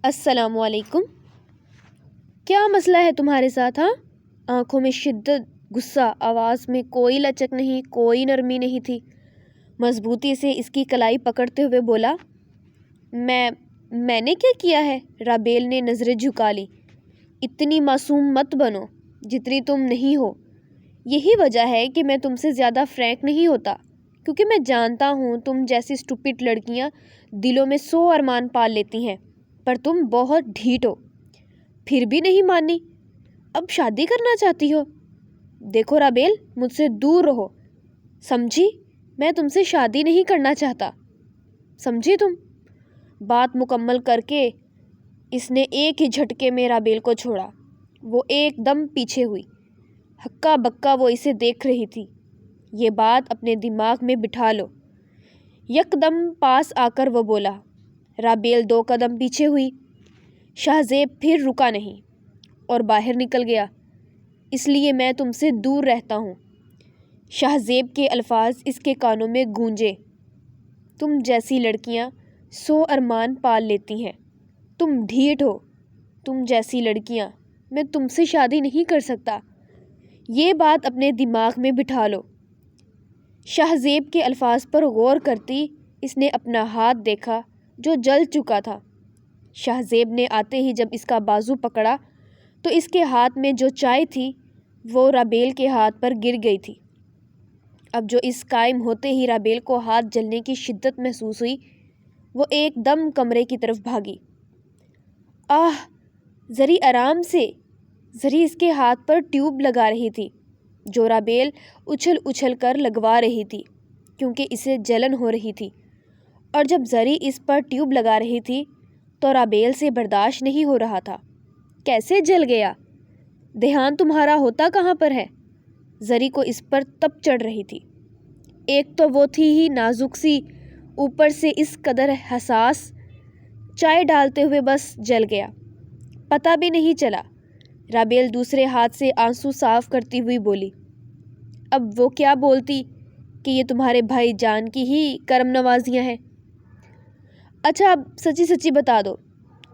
السلام علیکم۔ کیا مسئلہ ہے تمہارے ساتھ؟ ہاں، آنکھوں میں شدت، غصہ، آواز میں کوئی لچک نہیں، کوئی نرمی نہیں تھی۔ مضبوطی سے اس کی کلائی پکڑتے ہوئے بولا، میں نے کیا کیا ہے؟ رابیل نے نظریں جھکا لی۔ اتنی معصوم مت بنو جتنی تم نہیں ہو۔ یہی وجہ ہے کہ میں تم سے زیادہ فرینک نہیں ہوتا، کیونکہ میں جانتا ہوں تم جیسی اسٹوپڈ لڑکیاں دلوں میں 100 ارمان پال لیتی ہیں، پر تم بہت ڈھیٹ ہو۔ پھر بھی نہیں مانی؟ اب شادی کرنا چاہتی ہو؟ دیکھو رابیل، مجھ سے دور رہو، سمجھی؟ میں تم سے شادی نہیں کرنا چاہتا، سمجھی تم؟ بات مکمل کر کے اس نے ایک ہی جھٹکے میں رابیل کو چھوڑا۔ وہ ایک دم پیچھے ہوئی، ہکا بکا وہ اسے دیکھ رہی تھی۔ یہ بات اپنے دماغ میں بٹھا لو۔ یک دم پاس آ کر وہ بولا۔ رابیل 2 قدم پیچھے ہوئی۔ شہزیب پھر رکا نہیں اور باہر نکل گیا۔ اس لیے میں تم سے دور رہتا ہوں۔ شہزیب کے الفاظ اس کے کانوں میں گونجے۔ تم جیسی لڑکیاں 100 ارمان پال لیتی ہیں، تم ڈھیٹ ہو۔ تم جیسی لڑکیاں، میں تم سے شادی نہیں کر سکتا۔ یہ بات اپنے دماغ میں بٹھا لو۔ شہزیب کے الفاظ پر غور کرتی اس نے اپنا ہاتھ دیکھا جو جل چکا تھا۔ شہزیب نے آتے ہی جب اس کا بازو پکڑا تو اس کے ہاتھ میں جو چائے تھی وہ رابیل کے ہاتھ پر گر گئی تھی۔ اب جو اس قائم ہوتے ہی رابیل کو ہاتھ جلنے کی شدت محسوس ہوئی، وہ ایک دم کمرے کی طرف بھاگی۔ آہ! زری آرام سے! زری اس کے ہاتھ پر ٹیوب لگا رہی تھی، جو رابیل اچھل اچھل کر لگوا رہی تھی کیونکہ اسے جلن ہو رہی تھی، اور جب زری اس پر ٹیوب لگا رہی تھی تو رابیل سے برداشت نہیں ہو رہا تھا۔ کیسے جل گیا؟ دھیان تمہارا ہوتا کہاں پر ہے؟ زری کو اس پر تپ چڑھ رہی تھی۔ ایک تو وہ تھی ہی نازک سی، اوپر سے اس قدر حساس۔ چائے ڈالتے ہوئے بس جل گیا، پتہ بھی نہیں چلا۔ رابیل دوسرے ہاتھ سے آنسو صاف کرتی ہوئی بولی۔ اب وہ کیا بولتی کہ یہ تمہارے بھائی جان کی ہی کرم نوازیاں ہیں۔ اچھا اب سچی سچی بتا دو،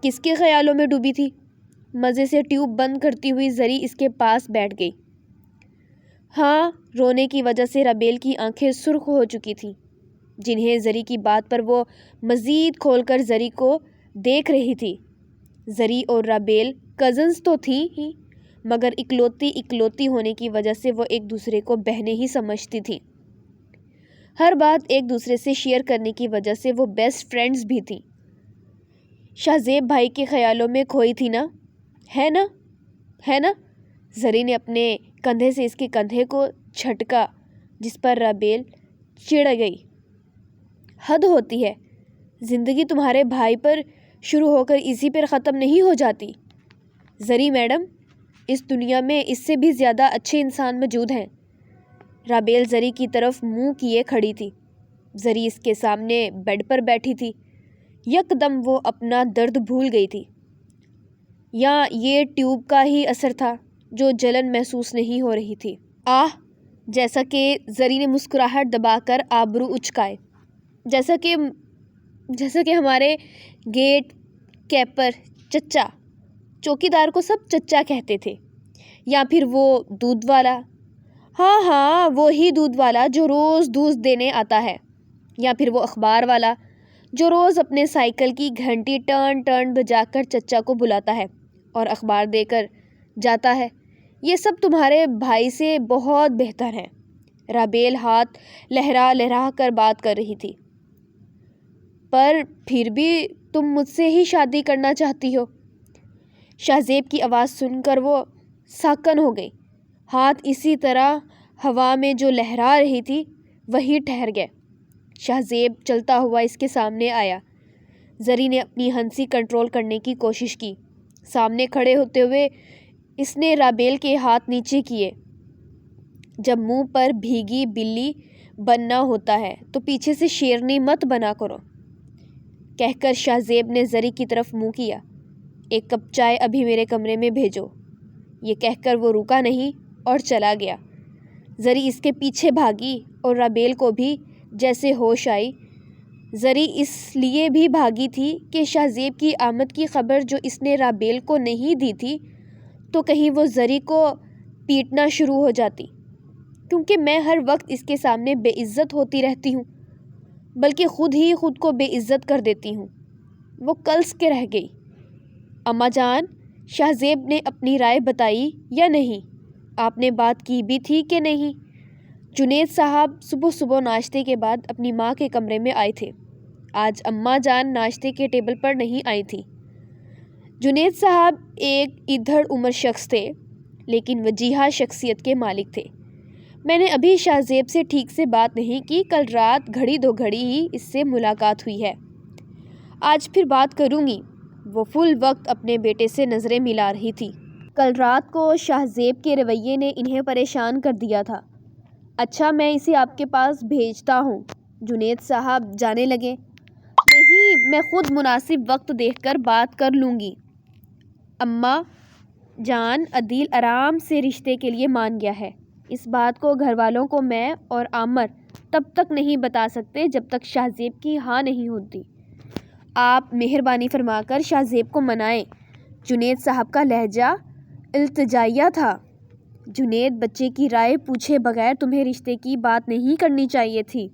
کس کے خیالوں میں ڈوبی تھی؟ مزے سے ٹیوب بند کرتی ہوئی زری اس کے پاس بیٹھ گئی۔ ہاں، رونے کی وجہ سے رابیل کی آنکھیں سرخ ہو چکی تھیں، جنہیں زری کی بات پر وہ مزید کھول کر زری کو دیکھ رہی تھی۔ زری اور رابیل کزنز تو تھیں ہی، مگر اکلوتی ہونے کی وجہ سے وہ ایک دوسرے کو بہنیں ہی سمجھتی تھیں۔ ہر بات ایک دوسرے سے شیئر کرنے کی وجہ سے وہ بیسٹ فرینڈز بھی تھیں۔ شہزیب بھائی کے خیالوں میں کھوئی تھی نا؟ ہے نا؟ زری نے اپنے کندھے سے اس کے کندھے کو جھٹکا، جس پر رابیل چڑ گئی۔ حد ہوتی ہے، زندگی تمہارے بھائی پر شروع ہو کر اسی پر ختم نہیں ہو جاتی۔ زری میڈم، اس دنیا میں اس سے بھی زیادہ اچھے انسان موجود ہیں۔ رابیل زری کی طرف منہ کیے کھڑی تھی۔ زری اس کے سامنے بیڈ پر بیٹھی تھی۔ یک دم وہ اپنا درد بھول گئی تھی، یا یہ ٹیوب کا ہی اثر تھا جو جلن محسوس نہیں ہو رہی تھی۔ آہ! جیسا کہ زری نے مسکراہٹ دبا کر آبرو اچکائے۔ جیسا کہ ہمارے گیٹ کیپر چچا، چوکیدار کو سب چچا کہتے تھے، یا پھر وہ دودھ والا۔ ہاں، وہی دودھ والا جو روز دودھ دینے آتا ہے، یا پھر وہ اخبار والا جو روز اپنے سائیکل کی گھنٹی ٹرن بجا کر چچا کو بلاتا ہے اور اخبار دے کر جاتا ہے۔ یہ سب تمہارے بھائی سے بہت بہتر ہے۔ رابیل ہاتھ لہرا کر بات کر رہی تھی۔ پر پھر بھی تم مجھ سے ہی شادی کرنا چاہتی ہو؟ شہزیب کی آواز سن کر وہ ساکن ہو گئی۔ ہاتھ اسی طرح ہوا میں جو لہرا رہی تھی وہی ٹھہر گئے۔ شہزیب چلتا ہوا اس کے سامنے آیا۔ زری نے اپنی ہنسی کنٹرول کرنے کی کوشش کی۔ سامنے کھڑے ہوتے ہوئے اس نے رابیل کے ہاتھ نیچے کیے۔ جب منہ پر بھیگی بلی بننا ہوتا ہے تو پیچھے سے شیرنی مت بنا کرو، کہہ کر شہزیب نے زری کی طرف منہ کیا۔ ایک کپ چائے ابھی میرے کمرے میں بھیجو۔ یہ کہہ کر وہ رکا نہیں اور چلا گیا۔ زری اس کے پیچھے بھاگی اور رابیل کو بھی جیسے ہوش آئی زری اس لیے بھی بھاگی تھی کہ شاہ زیب کی آمد کی خبر جو اس نے رابیل کو نہیں دی تھی تو کہیں وہ زری کو پیٹنا شروع ہو جاتی، کیونکہ میں ہر وقت اس کے سامنے بے عزت ہوتی رہتی ہوں، بلکہ خود ہی خود کو بے عزت کر دیتی ہوں۔ وہ کلس کے رہ گئی۔ اماں جان، شاہ زیب نے اپنی رائے بتائی یا نہیں؟ آپ نے بات کی بھی تھی کہ نہیں؟ جنید صاحب صبح صبح ناشتے کے بعد اپنی ماں کے کمرے میں آئے تھے۔ آج اماں جان ناشتے کے ٹیبل پر نہیں آئی تھی۔ جنید صاحب ایک ادھر عمر شخص تھے، لیکن وجیحہ شخصیت کے مالک تھے۔ میں نے ابھی شاہ زیب سے ٹھیک سے بات نہیں کی، کل رات گھڑی دو گھڑی ہی اس سے ملاقات ہوئی ہے۔ آج پھر بات کروں گی۔ وہ فل وقت اپنے بیٹے سے نظریں ملا رہی تھی۔ کل رات کو شاہ زیب کے رویے نے انہیں پریشان کر دیا تھا۔ اچھا، میں اسے آپ کے پاس بھیجتا ہوں۔ جنید صاحب جانے لگے۔ نہیں، میں خود مناسب وقت دیکھ کر بات کر لوں گی۔ اماں جان، عدیل آرام سے رشتے کے لیے مان گیا ہے۔ اس بات کو گھر والوں کو میں اور عامر تب تک نہیں بتا سکتے جب تک شاہ زیب کی ہاں نہیں ہوتی۔ آپ مہربانی فرما کر شاہ زیب کو منائیں۔ جنید صاحب کا لہجہ التجائیہ تھا۔ جنید، بچے کی رائے پوچھے بغیر تمہیں رشتے کی بات نہیں کرنی چاہیے تھی۔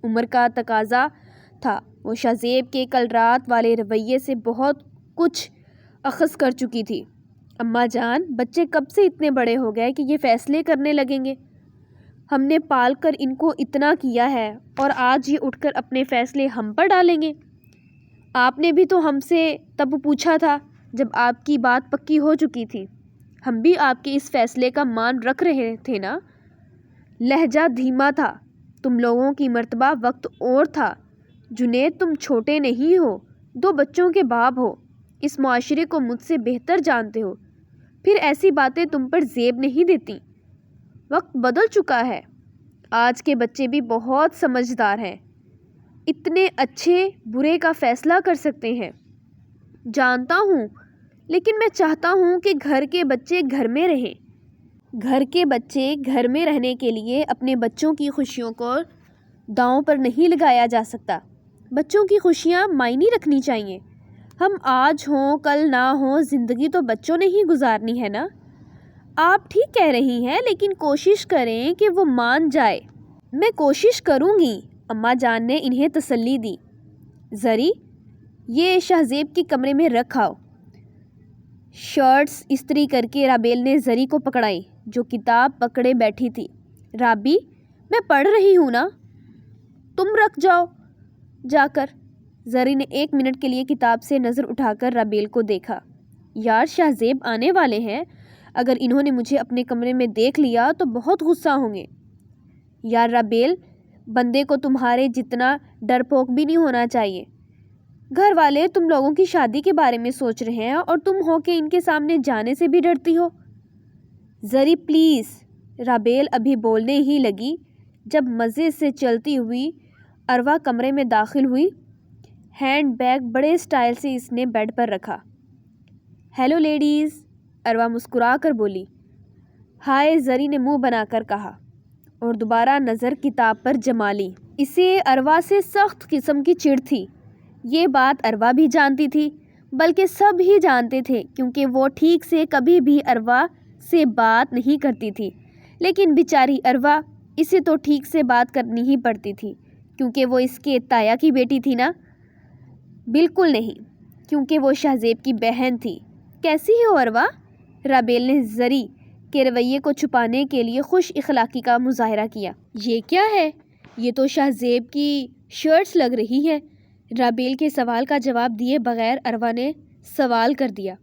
عمر کا تقاضا تھا۔ وہ شاہ زیب کے کل رات والے رویے سے بہت کچھ اخذ کر چکی تھی۔ اماں جان، بچے کب سے اتنے بڑے ہو گئے کہ یہ فیصلے کرنے لگیں گے؟ ہم نے پال کر ان کو اتنا کیا ہے اور آج یہ اٹھ کر اپنے فیصلے ہم پر ڈالیں گے؟ آپ نے بھی تو ہم سے تب پوچھا تھا جب آپ کی بات پکی ہو چکی تھی۔ ہم بھی آپ کے اس فیصلے کا مان رکھ رہے تھے نا؟ لہجہ دھیما تھا۔ تم لوگوں کی مرتبہ وقت اور تھا۔ جنید، تم چھوٹے نہیں ہو، 2 بچوں کے باپ ہو، اس معاشرے کو مجھ سے بہتر جانتے ہو، پھر ایسی باتیں تم پر زیب نہیں دیتی۔ وقت بدل چکا ہے۔ آج کے بچے بھی بہت سمجھدار ہیں، اتنے اچھے برے کا فیصلہ کر سکتے ہیں۔ جانتا ہوں، لیکن میں چاہتا ہوں کہ گھر کے بچے گھر میں رہیں۔ گھر کے بچے گھر میں رہنے کے لیے اپنے بچوں کی خوشیوں کو داؤں پر نہیں لگایا جا سکتا۔ بچوں کی خوشیاں معنی رکھنی چاہیے۔ ہم آج ہوں کل نہ ہوں، زندگی تو بچوں نے ہی گزارنی ہے نا؟ آپ ٹھیک کہہ رہی ہیں، لیکن کوشش کریں کہ وہ مان جائے۔ میں کوشش کروں گی، اماں جان نے انہیں تسلی دی۔ زری، یہ شاہ زیب کے کمرے میں رکھ آؤ۔ شرٹس استری کر کے رابیل نے زری کو پکڑائی، جو کتاب پکڑے بیٹھی تھی۔ رابی، میں پڑھ رہی ہوں نا، تم رکھ جاؤ جا کر۔ زری نے 1 منٹ کے لیے کتاب سے نظر اٹھا کر رابیل کو دیکھا۔ یار، شاہ زیب آنے والے ہیں، اگر انہوں نے مجھے اپنے کمرے میں دیکھ لیا تو بہت غصہ ہوں گے۔ یار رابیل، بندے کو تمہارے جتنا ڈرپوک بھی نہیں ہونا چاہیے۔ گھر والے تم لوگوں کی شادی کے بارے میں سوچ رہے ہیں اور تم ہو کہ ان کے سامنے جانے سے بھی ڈرتی ہو۔ زری پلیز۔ رابیل ابھی بولنے ہی لگی جب مزے سے چلتی ہوئی اروا کمرے میں داخل ہوئی۔ ہینڈ بیگ بڑے سٹائل سے اس نے بیڈ پر رکھا۔ ہیلو لیڈیز، اروا مسکرا کر بولی۔ ہائے، زری نے منہ بنا کر کہا اور دوبارہ نظر کتاب پر جما لی۔ اسے اروا سے سخت قسم کی چڑ تھی۔ یہ بات اروا بھی جانتی تھی، بلکہ سب ہی جانتے تھے، کیونکہ وہ ٹھیک سے کبھی بھی اروا سے بات نہیں کرتی تھی۔ لیکن بیچاری اروا، اسے تو ٹھیک سے بات کرنی ہی پڑتی تھی، کیونکہ وہ اس کے تایا کی بیٹی تھی نا؟ بالکل نہیں، کیونکہ وہ شاہ زیب کی بہن تھی۔ کیسی ہو اروا؟ رابیل نے زری کے رویے کو چھپانے کے لیے خوش اخلاقی کا مظاہرہ کیا۔ یہ کیا ہے؟ یہ تو شاہ زیب کی شرٹس لگ رہی ہے۔ رابیل کے سوال کا جواب دیے بغیر اروا نے سوال کر دیا۔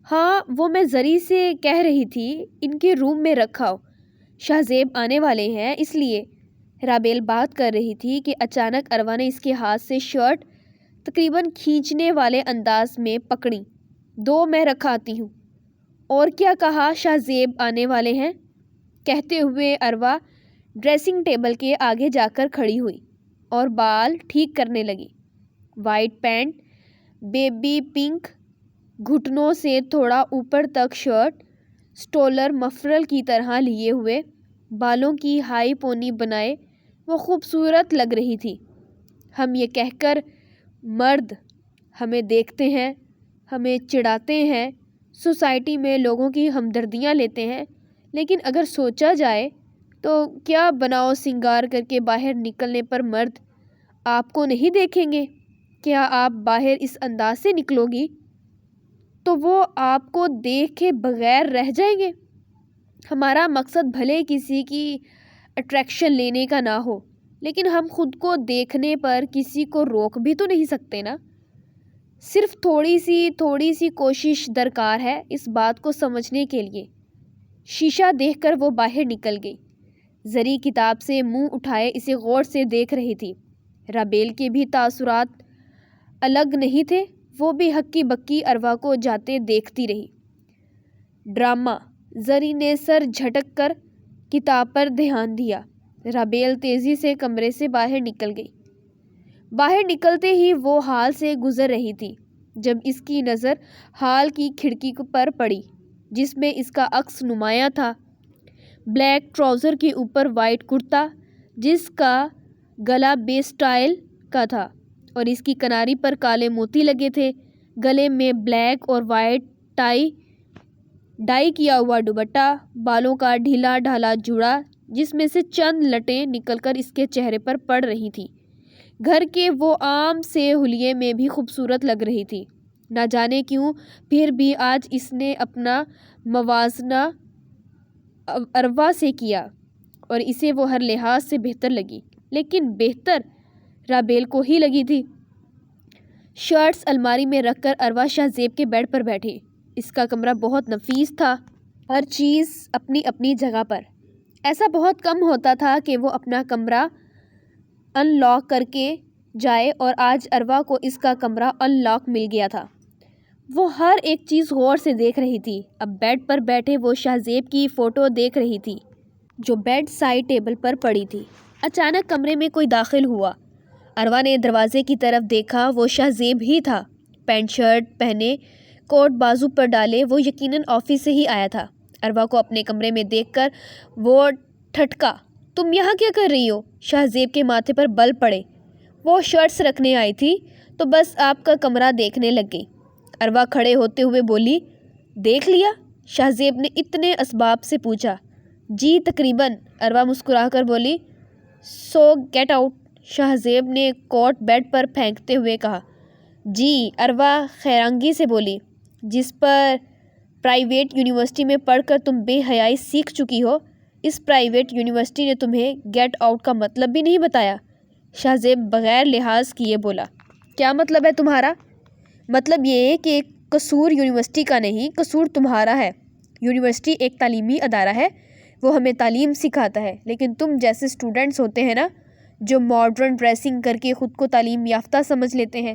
ہاں، وہ میں زری سے کہہ رہی تھی ان کے روم میں رکھاؤ، شاہ زیب آنے والے ہیں اس لیے۔ رابیل بات کر رہی تھی کہ اچانک اروا نے اس کے ہاتھ سے شرٹ تقریباً کھینچنے والے انداز میں پکڑی۔ 2 میں رکھاتی ہوں۔ اور کیا کہا؟ شاہ زیب آنے والے ہیں، کہتے ہوئے اروا ڈریسنگ ٹیبل کے آگے جا کر کھڑی ہوئی اور بال ٹھیک کرنے لگی۔ وائٹ پینٹ، بیبی پنک گھٹنوں سے تھوڑا اوپر تک شرٹ، سٹولر مفرل کی طرح لیے ہوئے، بالوں کی ہائی پونی بنائے وہ خوبصورت لگ رہی تھی۔ ہم یہ کہہ کر مرد ہمیں دیکھتے ہیں، ہمیں چڑھاتے ہیں، سوسائٹی میں لوگوں کی ہمدردیاں لیتے ہیں، لیکن اگر سوچا جائے تو کیا بناؤ سنگار کر کے باہر نکلنے پر مرد آپ کو نہیں دیکھیں گے؟ کیا آپ باہر اس انداز سے نکلو گی تو وہ آپ کو دیکھے بغیر رہ جائیں گے؟ ہمارا مقصد بھلے کسی کی اٹریکشن لینے کا نہ ہو، لیکن ہم خود کو دیکھنے پر کسی کو روک بھی تو نہیں سکتے نا۔ صرف تھوڑی سی کوشش درکار ہے اس بات کو سمجھنے کے لیے۔ شیشہ دیکھ کر وہ باہر نکل گئی۔ زری کتاب سے منہ اٹھائے اسے غور سے دیکھ رہی تھی۔ رابیل کے بھی تاثرات الگ نہیں تھے، وہ بھی ہکی بکی اروا کو جاتے دیکھتی رہی۔ ڈرامہ۔ زری نے سر جھٹک کر کتاب پر دھیان دیا۔ رابیل تیزی سے کمرے سے باہر نکل گئی۔ باہر نکلتے ہی وہ ہال سے گزر رہی تھی جب اس کی نظر ہال کی کھڑکی پر پڑی جس میں اس کا عکس نمایاں تھا۔ بلیک ٹراؤزر کے اوپر وائٹ کرتا جس کا گلا بے سٹائل کا تھا اور اس کی کناری پر کالے موتی لگے تھے۔ گلے میں بلیک اور وائٹ ڈائی کیا ہوا دوپٹہ، بالوں کا ڈھیلا ڈھالا جوڑا جس میں سے چند لٹیں نکل کر اس کے چہرے پر پڑ رہی تھی۔ گھر کے وہ عام سے حلیے میں بھی خوبصورت لگ رہی تھی۔ نہ جانے کیوں پھر بھی آج اس نے اپنا موازنہ اروا سے کیا اور اسے وہ ہر لحاظ سے بہتر لگی، لیکن بہتر رابیل کو ہی لگی تھی۔ شرٹس الماری میں رکھ کر اروا شاہ زیب کے بیڈ پر بیٹھی۔ اس کا کمرہ بہت نفیس تھا، ہر چیز اپنی اپنی جگہ پر۔ ایسا بہت کم ہوتا تھا کہ وہ اپنا کمرہ ان لاک کر کے جائے اور آج اروا کو اس کا کمرہ ان لاک مل گیا تھا۔ وہ ہر ایک چیز غور سے دیکھ رہی تھی۔ اب بیڈ پر بیٹھے وہ شاہ زیب کی فوٹو دیکھ رہی تھی جو بیڈ سائڈ ٹیبل پر پڑی تھی۔ اچانک کمرے میں کوئی داخل ہوا۔ اروا نے دروازے کی طرف دیکھا، وہ شاہ زیب ہی تھا، پینٹ شرٹ پہنے، کوٹ بازو پر ڈالے، وہ یقیناً آفس سے ہی آیا تھا۔ اروا کو اپنے کمرے میں دیکھ کر وہ ٹھٹکا۔ تم یہاں کیا کر رہی ہو؟ شاہ زیب کے ماتھے پر بل پڑے۔ وہ شرٹس رکھنے آئی تھی تو بس آپ کا کمرہ دیکھنے لگ گئی۔ اروا کھڑے ہوتے ہوئے بولی، دیکھ لیا؟ شاہ زیب نے اتنے اسباب سے پوچھا۔ جی تقریباً، اروا مسکرا کر بولی۔ سو گیٹ آؤٹ، شاہ زیب نے کوٹ بیڈ پر پھینکتے ہوئے کہا۔ جی، اروا خیرانگی سے بولی، جس پر پرائیویٹ یونیورسٹی میں پڑھ کر تم بے حیائی سیکھ چکی ہو، اس پرائیویٹ یونیورسٹی نے تمہیں گیٹ آؤٹ کا مطلب بھی نہیں بتایا۔ شاہ زیب بغیر لحاظ کیے بولا۔ کیا مطلب ہے تمہارا؟ مطلب یہ کہ قصور یونیورسٹی کا نہیں، قصور تمہارا ہے۔ یونیورسٹی ایک تعلیمی ادارہ ہے، وہ ہمیں تعلیم سکھاتا ہے، لیکن تم جیسے اسٹوڈنٹس ہوتے ہیں نا، جو ماڈرن ڈریسنگ کر کے خود کو تعلیم یافتہ سمجھ لیتے ہیں۔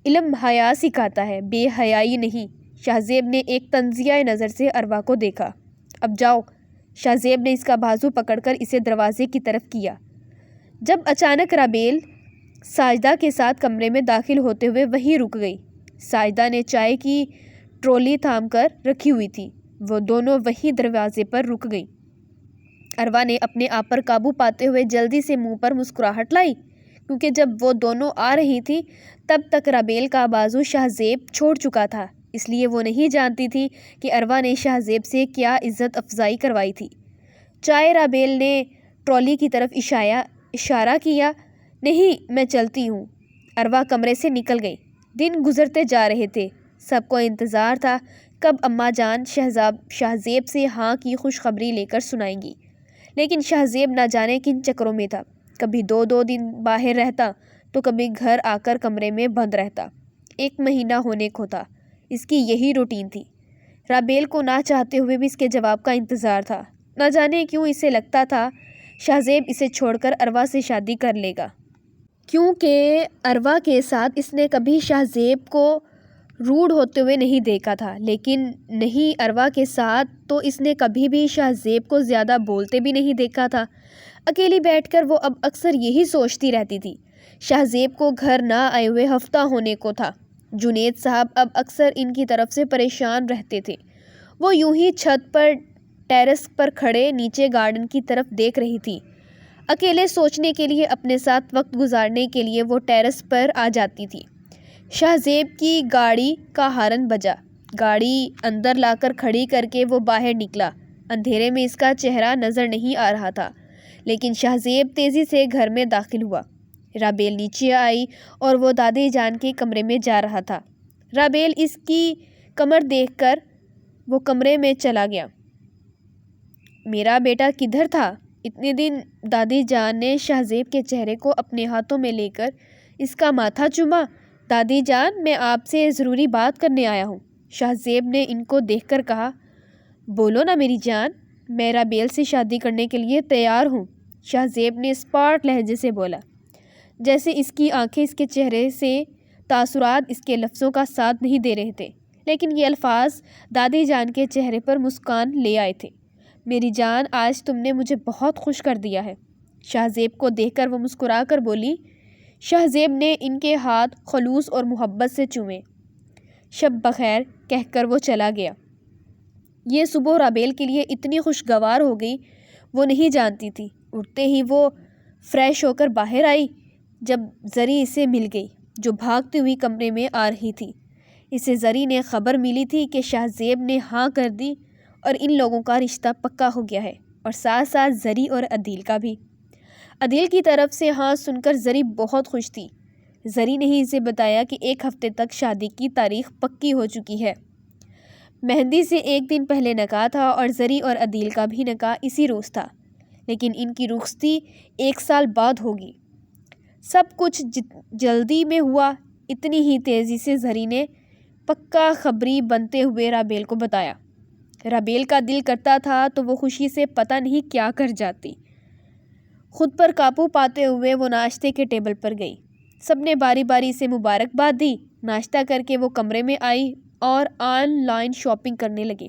علم حیا سکھاتا ہے، بے حیائی نہیں۔ شاہ زیب نے ایک تنزیہ نظر سے اروا کو دیکھا۔ اب جاؤ، شاہ زیب نے اس کا بازو پکڑ کر اسے دروازے کی طرف کیا جب اچانک رابیل ساجدہ کے ساتھ کمرے میں داخل ہوتے ہوئے وہیں رک گئی۔ ساجدہ نے چائے کی ٹرولی تھام کر رکھی ہوئی تھی، وہ دونوں وہیں دروازے پر رک گئیں۔ اروا نے اپنے آپ پر قابو پاتے ہوئے جلدی سے منہ پر مسکراہٹ لائی، کیونکہ جب وہ دونوں آ رہی تھی تب تک رابیل کا بازو شاہ زیب چھوڑ چکا تھا، اس لیے وہ نہیں جانتی تھی کہ اروا نے شاہ زیب سے کیا عزت افزائی کروائی تھی۔ چائے رابیل نے ٹرولی کی طرف اشارہ کیا۔ نہیں، میں چلتی ہوں۔ اروا کمرے سے نکل گئی۔ دن گزرتے جا رہے تھے، سب کو انتظار تھا کب اماں جان شاہ زیب سے ہاں کی خوشخبری لے کر سنائیں گی، لیکن شاہ زیب نہ جانے کن چکروں میں تھا، کبھی دو دن باہر رہتا تو کبھی گھر آ کر کمرے میں بند رہتا۔ 1 مہینہ ہونے کو تھا، اس کی یہی روٹین تھی۔ رابیل کو نہ چاہتے ہوئے بھی اس کے جواب کا انتظار تھا۔ نہ جانے کیوں اسے لگتا تھا شاہ زیب اسے چھوڑ کر اروا سے شادی کر لے گا، کیونکہ اروا کے ساتھ اس نے کبھی شاہ زیب کو روڈ ہوتے ہوئے نہیں دیکھا تھا، لیکن نہیں، اروا کے ساتھ تو اس نے کبھی بھی شاہ زیب کو زیادہ بولتے بھی نہیں دیکھا تھا۔ اکیلی بیٹھ کر وہ اب اکثر یہی سوچتی رہتی تھی۔ شاہ زیب کو گھر نہ آئے ہوئے ہفتہ ہونے کو تھا۔ جنید صاحب اب اکثر ان کی طرف سے پریشان رہتے تھے۔ وہ یوں ہی چھت پر ٹیرس پر کھڑے نیچے گارڈن کی طرف دیکھ رہی تھی۔ اکیلے سوچنے کے لیے، اپنے ساتھ وقت گزارنے کے لیے وہ ٹیرس پر آ جاتی تھی۔ شاہ زیب کی گاڑی کا ہارن بجا۔ گاڑی اندر لا کر کھڑی کر کے وہ باہر نکلا۔ اندھیرے میں اس کا چہرہ نظر نہیں آ رہا تھا، لیکن شاہ زیب تیزی سے گھر میں داخل ہوا۔ رابیل نیچے آئی اور وہ دادی جان کے کمرے میں جا رہا تھا۔ رابیل اس کی کمر دیکھ کر وہ کمرے میں چلا گیا۔ میرا بیٹا کدھر تھا اتنے دن؟ دادی جان نے شاہ زیب کے چہرے کو اپنے ہاتھوں میں لے کر اس کا ماتھا چوما۔ دادی جان، میں آپ سے ضروری بات کرنے آیا ہوں، شاہ زیب نے ان کو دیکھ کر کہا۔ بولو نا میری جان، میں رابیل سے شادی کرنے کے لیے تیار ہوں، شاہ زیب نے اسپاٹ لہجے سے بولا، جیسے اس کی آنکھیں اس کے چہرے سے تاثرات اس کے لفظوں کا ساتھ نہیں دے رہے تھے، لیکن یہ الفاظ دادی جان کے چہرے پر مسکان لے آئے تھے۔ میری جان، آج تم نے مجھے بہت خوش کر دیا ہے، شاہ زیب کو دیکھ کر وہ مسکرا کر بولی۔ شاہ زیب نے ان کے ہاتھ خلوص اور محبت سے چومے۔ شب بخیر کہہ کر وہ چلا گیا۔ یہ صبح رابیل کے لیے اتنی خوشگوار ہو گئی، وہ نہیں جانتی تھی۔ اٹھتے ہی وہ فریش ہو کر باہر آئی جب زری اسے مل گئی، جو بھاگتی ہوئی کمرے میں آ رہی تھی۔ اسے زری نے خبر ملی تھی کہ شاہ زیب نے ہاں کر دی اور ان لوگوں کا رشتہ پکا ہو گیا ہے، اور ساتھ ساتھ زری اور عدیل کا بھی۔ عدیل کی طرف سے ہاں سن کر زری بہت خوش تھی۔ زری نے ہی اسے بتایا کہ 1 ہفتے تک شادی کی تاریخ پکی ہو چکی ہے۔ مہندی سے 1 دن پہلے نکاح تھا اور زری اور عدیل کا بھی نکاح اسی روز تھا، لیکن ان کی رخصتی 1 سال بعد ہوگی۔ سب کچھ جلدی میں ہوا۔ اتنی ہی تیزی سے زری نے پکا خبری بنتے ہوئے رابیل کو بتایا۔ رابیل کا دل کرتا تھا تو وہ خوشی سے پتہ نہیں کیا کر جاتی۔ خود پر قابو پاتے ہوئے وہ ناشتے کے ٹیبل پر گئی۔ سب نے باری باری سے مبارکباد دی۔ ناشتہ کر کے وہ کمرے میں آئی اور آن لائن شاپنگ کرنے لگے۔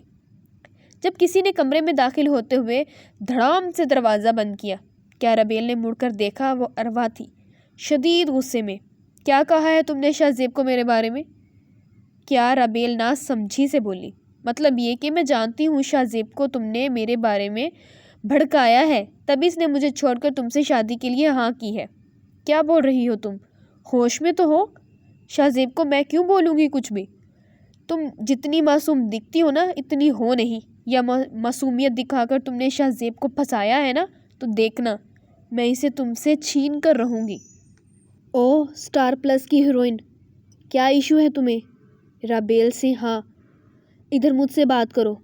جب کسی نے کمرے میں داخل ہوتے ہوئے دھڑام سے دروازہ بند کیا، کیا رابیل نے مڑ کر دیکھا، وہ اروا تھی، شدید غصے میں۔ کیا کہا ہے تم نے شاہ زیب کو میرے بارے میں؟ کیا رابیل نا سمجھی سے بولی۔ مطلب یہ کہ میں جانتی ہوں شاہ زیب کو تم نے میرے بارے میں بھڑکایا ہے، تبھی اس نے مجھے چھوڑ کر تم سے شادی کے لیے ہاں کی ہے۔ کیا بول رہی ہو تم؟ ہوش میں تو ہو؟ شاہ زیب کو میں کیوں بولوں گی کچھ بھی؟ تم جتنی معصوم دکھتی ہو نا، اتنی ہو نہیں۔ یا معصومیت دکھا کر تم نے شاہ زیب کو پھنسایا ہے نا، تو دیکھنا میں اسے تم سے چھین کر رہوں گی۔ اوہ اسٹار پلس کی ہیروئن، کیا ایشو ہے تمہیں؟ رابیل سے ہاں۔ ادھر مجھ سے بات کرو۔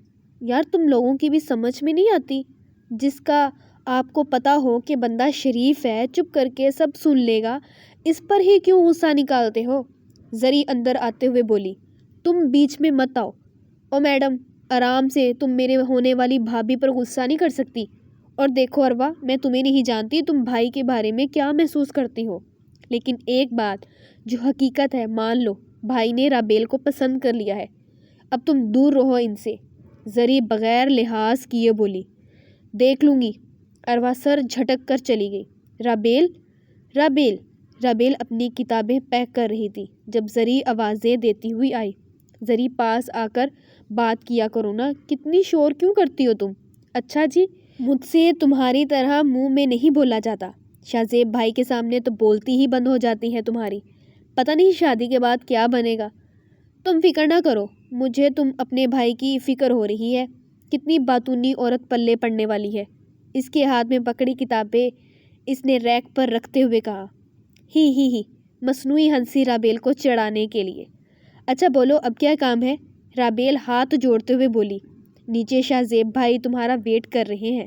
یار تم لوگوں کی بھی سمجھ میں نہیں آتی؟ جس کا آپ کو پتہ ہو کہ بندہ شریف ہے، چپ کر کے سب سن لے گا، اس پر ہی کیوں غصہ نکالتے ہو؟ زری اندر آتے ہوئے بولی۔ تم بیچ میں مت آؤ۔ او میڈم، آرام سے، تم میرے ہونے والی بھابھی پر غصہ نہیں کر سکتی۔ اور دیکھو اروا، میں تمہیں نہیں جانتی تم بھائی کے بارے میں کیا محسوس کرتی ہو، لیکن ایک بات جو حقیقت ہے، مان لو بھائی نے رابیل کو پسند کر لیا ہے۔ اب تم دور رہو ان سے، زری بغیر لحاظ کیے بولی۔ دیکھ لوں گی۔ اروا سر جھٹک کر چلی گئی۔ رابیل، رابیل، رابیل اپنی کتابیں پیک کر رہی تھی جب زری آوازیں دیتی ہوئی آئی۔ زری پاس آ کر بات کیا کرو نا، کتنی شور کیوں کرتی ہو تم؟ اچھا جی، مجھ سے تمہاری طرح منہ میں نہیں بولا جاتا۔ شاہ زیب بھائی کے سامنے تو بولتی ہی بند ہو جاتی ہے تمہاری۔ پتہ نہیں شادی کے بعد کیا بنے گا۔ تم فکر نہ کرو، مجھے تم اپنے بھائی کی فکر ہو رہی ہے، کتنی باتونی عورت پلے پڑنے والی ہے۔ اس کے ہاتھ میں پکڑی کتابیں اس نے ریک پر رکھتے ہوئے کہا۔ ہی مصنوعی ہنسی رابیل کو چڑھانے کے لیے۔ اچھا بولو اب کیا کام ہے؟ رابیل ہاتھ جوڑتے ہوئے بولی۔ نیچے شاہ زیب بھائی تمہارا ویٹ کر رہے ہیں۔